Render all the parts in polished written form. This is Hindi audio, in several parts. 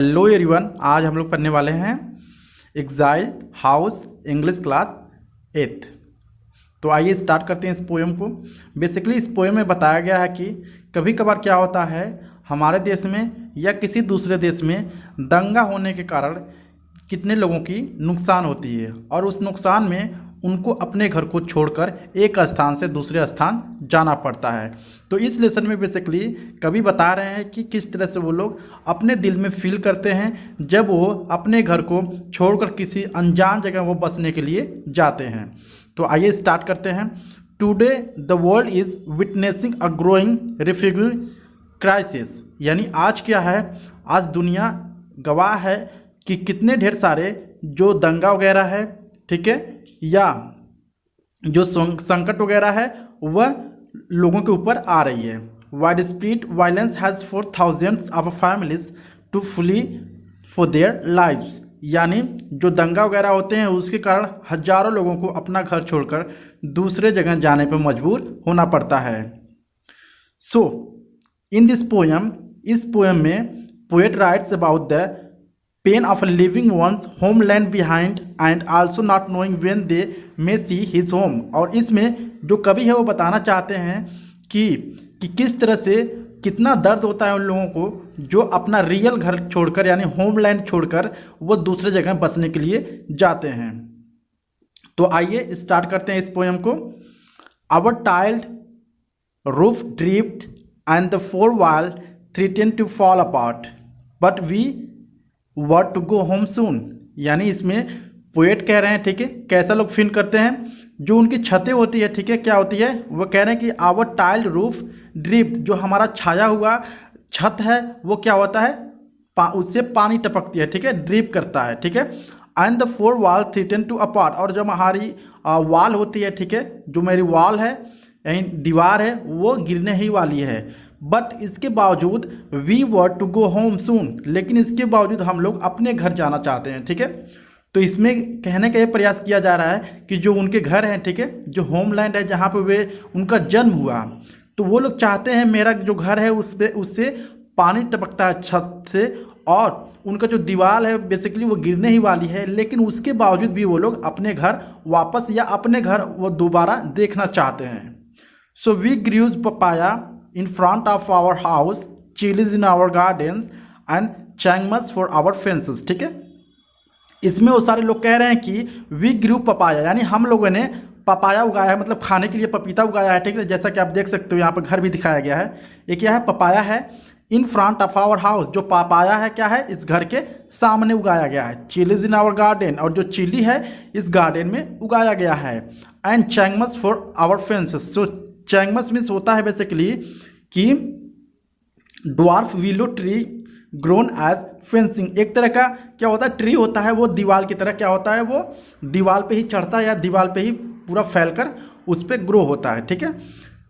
हेलो एवरीवन, आज हम लोग पढ़ने वाले हैं एग्जाइल हाउस इंग्लिश क्लास 8। तो आइए स्टार्ट करते हैं इस पोएम को। बेसिकली इस पोएम में बताया गया है कि कभी कभार क्या होता है हमारे देश में या किसी दूसरे देश में दंगा होने के कारण कितने लोगों की नुकसान होती है और उस नुकसान में उनको अपने घर को छोड़कर एक स्थान से दूसरे स्थान जाना पड़ता है। तो इस लेसन में बेसिकली कवि बता रहे हैं कि किस तरह से वो लोग अपने दिल में फील करते हैं जब वो अपने घर को छोड़कर किसी अनजान जगह वो बसने के लिए जाते हैं। तो आइए स्टार्ट करते हैं। Today the world is witnessing a growing refugee crisis, यानी आज क्या है, आज दुनिया गवाह है कि कितने ढेर सारे जो दंगा वगैरह है, ठीक है, या जो संकट वगैरह है वह लोगों के ऊपर आ रही है। Widespread violence has force thousands of families to flee for their lives, यानी जो दंगा वगैरह होते हैं उसके कारण हजारों लोगों को अपना घर छोड़कर दूसरे जगह जाने पर मजबूर होना पड़ता है। सो इन दिस पोएम, इस पोएम में poet writes about the pain of leaving one's homeland behind and also not knowing when they may see his home। और इसमें जो कवि है वो बताना चाहते हैं कि किस तरह से कितना दर्द होता है उन लोगों को जो अपना रियल घर छोड़कर यानी होमलैंड छोड़कर वो दूसरे जगह बसने के लिए जाते हैं। तो आइए स्टार्ट करते हैं इस पोएम को। Our tiled roof drift and the four wall threaten to fall apart but we were to go home soon, यानी इसमें पोएट कह रहे हैं, ठीक है, कैसा लोग फील करते हैं जो उनकी छतें होती है, ठीक है, क्या होती है, वो कह रहे हैं कि आवर टाइल्ड रूफ ड्रिफ्ट, जो हमारा छाया हुआ छत है वो क्या होता है, उससे पानी टपकती है, ठीक है, ड्रिप करता है, ठीक है। And the four wall threaten to apart, और जो हमारी वॉल होती है, ठीक है, जो मेरी वॉल है यानी दीवार है वो गिरने ही वाली है। बट इसके बावजूद we were to go home soon, लेकिन इसके बावजूद हम लोग अपने घर जाना चाहते हैं, ठीक है। तो इसमें कहने का ये प्रयास किया जा रहा है कि जो उनके घर हैं, ठीक है, जो होमलैंड है जहाँ पे वे उनका जन्म हुआ, तो वो लोग चाहते हैं मेरा जो घर है उस पर उससे पानी टपकता है छत से और उनका जो दीवार है बेसिकली वो गिरने ही वाली है, लेकिन उसके बावजूद भी वो लोग अपने घर वापस या अपने घर वो दोबारा देखना चाहते हैं। So we grows papaya in front of our house, chilies in our gardens and changmas for our fences, ठीक है। इसमें वो सारे लोग कह रहे हैं कि we grew papaya, यानी हम लोगों ने पपाया उगाया है, मतलब खाने के लिए पपीता उगाया है, ठीक है, जैसा कि आप देख सकते हो यहाँ पर घर भी दिखाया गया है। ये क्या है, पपाया है। In front of our house, जो पपाया है क्या है, इस घर के सामने उगाया गया है। चिलीज इन आवर गार्डन, और जो चिली है इस गार्डन में उगाया गया है। एंड चैंगमस फॉर आवर फेंसेस, सो चैंगमस मीन्स होता है बेसिकली कि dwarf willow tree grown as fencing, एक तरह का क्या होता है, ट्री होता है वो दीवार की तरह क्या होता है, वो दीवार पे ही चढ़ता है या दीवार पे ही पूरा फैलकर उस पर ग्रो होता है, ठीक है।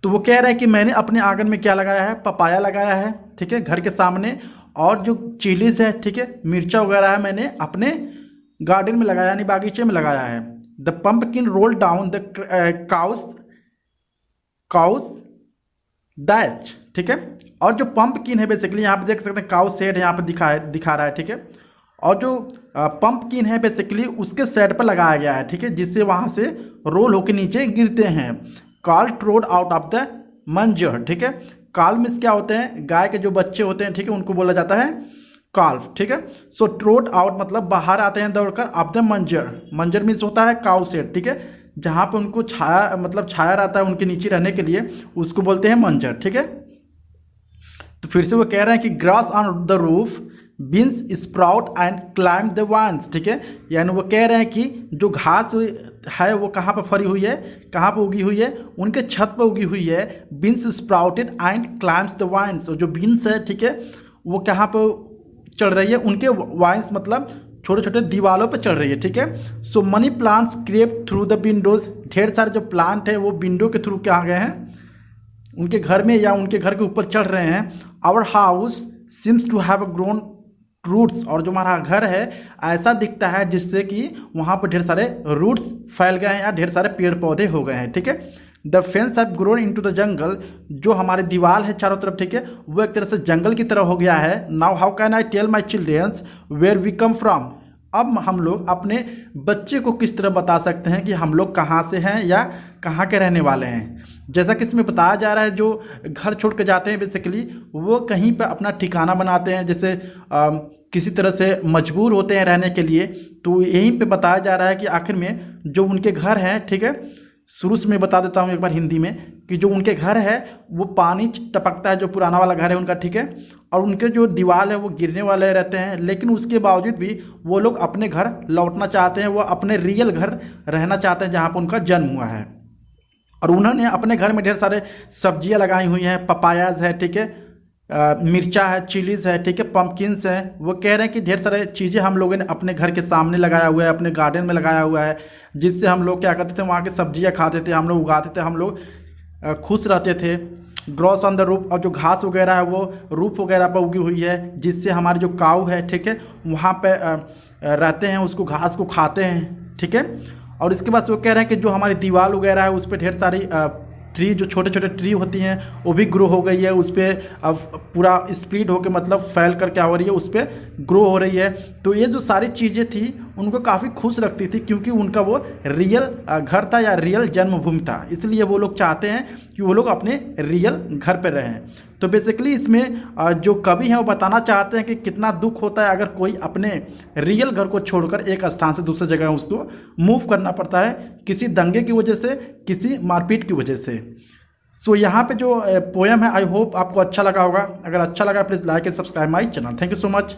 तो वो कह रहा है कि मैंने अपने आंगन में क्या लगाया है, पपाया लगाया है, ठीक है, घर के सामने, और जो चिलीज है, ठीक है, मिर्चा वगैरह है, मैंने अपने गार्डन में लगाया यानी बागीचे में लगाया है। The pumpkin roll down the cow's ditch, ठीक है, और जो पंपकिन है बेसिकली यहाँ पे देख सकते हैं काउ सेड है यहाँ पे दिखा रहा है, ठीक है, और जो पंपकिन है बेसिकली उसके सेड पर लगाया गया है, ठीक है, जिससे वहाँ से रोल होकर नीचे गिरते हैं। काल ट्रोड आउट ऑफ द मंजर, ठीक है, काल मीन्स क्या होते हैं, गाय के जो बच्चे होते हैं, ठीक है, उनको बोला जाता है काल्फ, ठीक है। सो ट्रोड आउट मतलब बाहर आते हैं दौड़कर, ऑफ द मंजर, मंजर मीन्स होता है काउ सेड, ठीक है, जहाँ पे उनको छाया मतलब छाया रहता है उनके नीचे रहने के लिए, उसको बोलते हैं मंजर, ठीक है। तो फिर से वो कह रहे हैं कि grass on the roof beans sprout and climb the vines, ठीक है, यानी वो कह रहे हैं कि जो घास है वो कहाँ पर फरी हुई है, कहाँ पर उगी हुई है, उनके छत पर उगी हुई है। Beans sprouted and climbs the vines, जो बीन्स है, ठीक है, वो कहाँ पर चढ़ रही है, उनके वाइन्स मतलब छोटे छोटे दीवारों पर चढ़ रही है, ठीक है। So money plants crept through the windows, ढेर सारे जो प्लांट है वो विंडो के थ्रू क्या आ गए हैं, उनके घर में या उनके घर के ऊपर चढ़ रहे हैं। Our house seems to have grown roots, और जो हमारा घर है ऐसा दिखता है जिससे कि वहाँ पर ढेर सारे रूट्स फैल गए हैं या ढेर सारे पेड़ पौधे हो गए हैं, ठीक है। The fence have grown into the jungle, जो हमारी दीवार है चारों तरफ, ठीक है, वो एक तरह से जंगल की तरह हो गया है। Now how can I tell my childrens where we come from, अब हम लोग अपने बच्चे को किस तरह बता सकते हैं कि हम लोग कहाँ से हैं या कहाँ के रहने वाले हैं। जैसा कि इसमें बताया जा रहा है, जो घर छोड़ के जाते हैं बेसिकली वो कहीं पर अपना ठिकाना बनाते हैं, जैसे किसी तरह से मजबूर होते हैं रहने के लिए। तो यहीं पे बताया जा रहा है कि आखिर में जो उनके घर हैं, ठीक है, शुरू से मैं बता देता हूँ एक बार हिंदी में, कि जो उनके घर है वो पानी टपकता है, जो पुराना वाला घर है उनका, ठीक है, और उनके जो दीवार है वो गिरने वाले रहते हैं, लेकिन उसके बावजूद भी वो लोग अपने घर लौटना चाहते हैं, वो अपने रियल घर रहना चाहते हैं जहाँ पर उनका जन्म हुआ है। और उन्होंने अपने घर में ढेर सारे सब्जियाँ लगाई हुई हैं, पपायाज है, ठीक है, मिर्चा है, चिलीज़ है, ठीक है, पम्पकिन्स है। वो कह रहे हैं कि ढेर सारे चीज़ें हम लोगों ने अपने घर के सामने लगाया हुआ है, अपने गार्डन में लगाया हुआ है, जिससे हम लोग क्या करते थे, वहाँ की सब्जियाँ खाते थे, हम लोग उगाते थे, हम लोग खुश रहते थे। ग्रॉस ऑन द रूफ, और जो घास वगैरह है वो रूफ वगैरह पर उगी हुई है, जिससे हमारे जो काऊ है, ठीक है, वहाँ पे रहते हैं, उसको घास को खाते हैं, ठीक है। और इसके बाद वो कह रहे हैं कि जो हमारी दीवार वगैरह है उस पर ढेर सारी ट्री, जो छोटे छोटे ट्री होती हैं वो भी ग्रो हो गई है, उस पर अब पूरा स्प्रेड होकर मतलब फैल कर क्या हो रही है, उस पर ग्रो हो रही है। तो ये जो सारी चीज़ें थी उनको काफ़ी खुश रखती थी, क्योंकि उनका वो रियल घर था या रियल जन्मभूमि था, इसलिए वो लोग चाहते हैं कि वो लोग अपने रियल घर पर रहें। तो बेसिकली इसमें जो कवि हैं वो बताना चाहते हैं कि कितना दुख होता है अगर कोई अपने रियल घर को छोड़कर एक स्थान से दूसरे जगह उसको मूव करना पड़ता है, किसी दंगे की वजह से, किसी मारपीट की वजह से। सो यहाँ पे जो पोएम है, आई होप आपको अच्छा लगा होगा। अगर अच्छा लगा please like and subscribe my channel. Thank you so much.